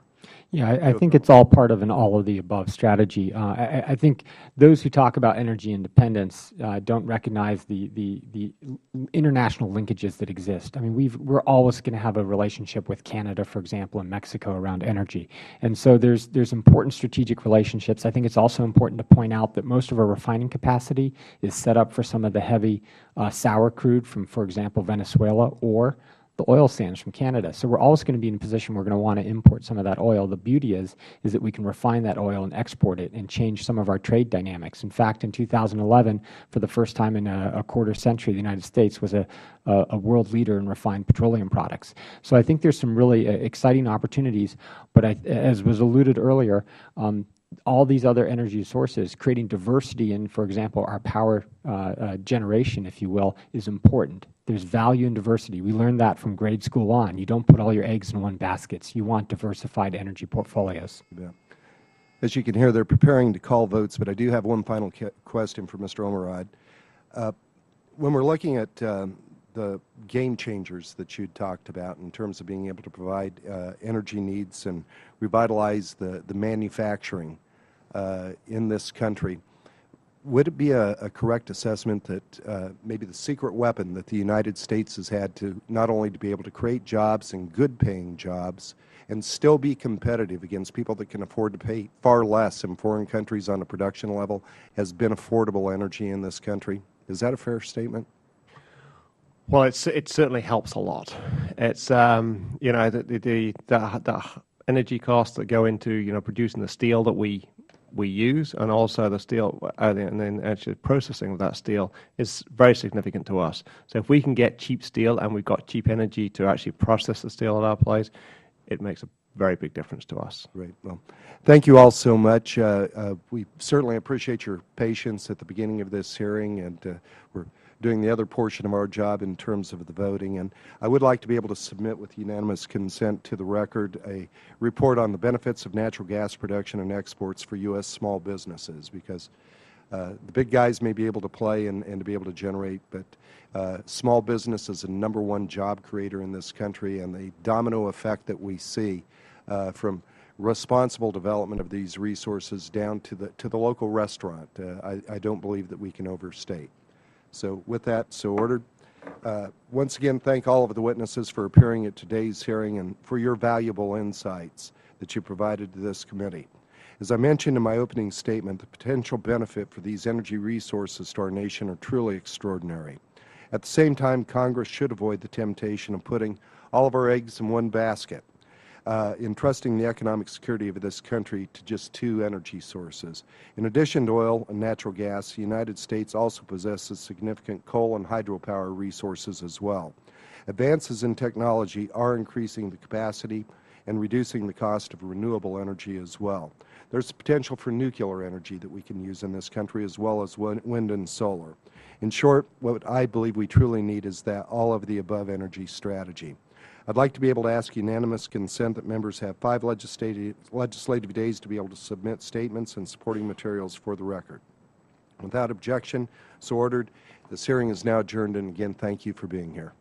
Yeah, I think it's all part of an all-of-the-above strategy. I think those who talk about energy independence don't recognize the international linkages that exist. I mean, we're always going to have a relationship with Canada, for example, and Mexico around energy. And so there's important strategic relationships. I think it's also important to point out that most of our refining capacity is set up for some of the heavy sour crude from, for example, Venezuela or the oil sands from Canada. So we're always going to be in a position we're going to want to import some of that oil. The beauty is that we can refine that oil and export it and change some of our trade dynamics. In fact, in 2011, for the first time in a quarter century, the United States was a world leader in refined petroleum products. So I think there's some really exciting opportunities, but as was alluded earlier, all these other energy sources, creating diversity in, for example, our power generation, if you will, is important. There's value in diversity. We learned that from grade school on. You don't put all your eggs in one basket. You want diversified energy portfolios. Yeah. As you can hear, they're preparing to call votes, but I do have one final question for Mr. Omerod. When we're looking at the game changers that you talked about in terms of being able to provide energy needs and revitalize the manufacturing in this country, would it be a correct assessment that maybe the secret weapon that the United States has had to not only to be able to create jobs and good-paying jobs and still be competitive against people that can afford to pay far less in foreign countries on a production level has been affordable energy in this country? Is that a fair statement? Well, it certainly helps a lot. It's the energy costs that go into producing the steel that we use, and also the steel and then actually processing of that steel is very significant to us. So if we can get cheap steel and we've got cheap energy to actually process the steel at our place, it makes a very big difference to us. Great. Well, thank you all so much. We certainly appreciate your patience at the beginning of this hearing, and we're doing the other portion of our job in terms of the voting. And I would like to be able to submit with unanimous consent to the record a report on the benefits of natural gas production and exports for U.S. small businesses, because the big guys may be able to play and to be able to generate, but small business is the #1 job creator in this country, and the domino effect that we see from responsible development of these resources down to the local restaurant, I don't believe that we can overstate. So with that, so ordered. Once again, thank all of the witnesses for appearing at today's hearing and for your valuable insights that you provided to this committee. As I mentioned in my opening statement, the potential benefit for these energy resources to our nation are truly extraordinary. At the same time, Congress should avoid the temptation of putting all of our eggs in one basket, entrusting the economic security of this country to just 2 energy sources. In addition to oil and natural gas, the United States also possesses significant coal and hydropower resources as well. Advances in technology are increasing the capacity and reducing the cost of renewable energy as well. There's potential for nuclear energy that we can use in this country, as well as wind and solar. In short, what I believe we truly need is that all-of-the-above energy strategy. I'd like to be able to ask unanimous consent that members have 5 legislative days to be able to submit statements and supporting materials for the record. Without objection, so ordered. This hearing is now adjourned, and again, thank you for being here.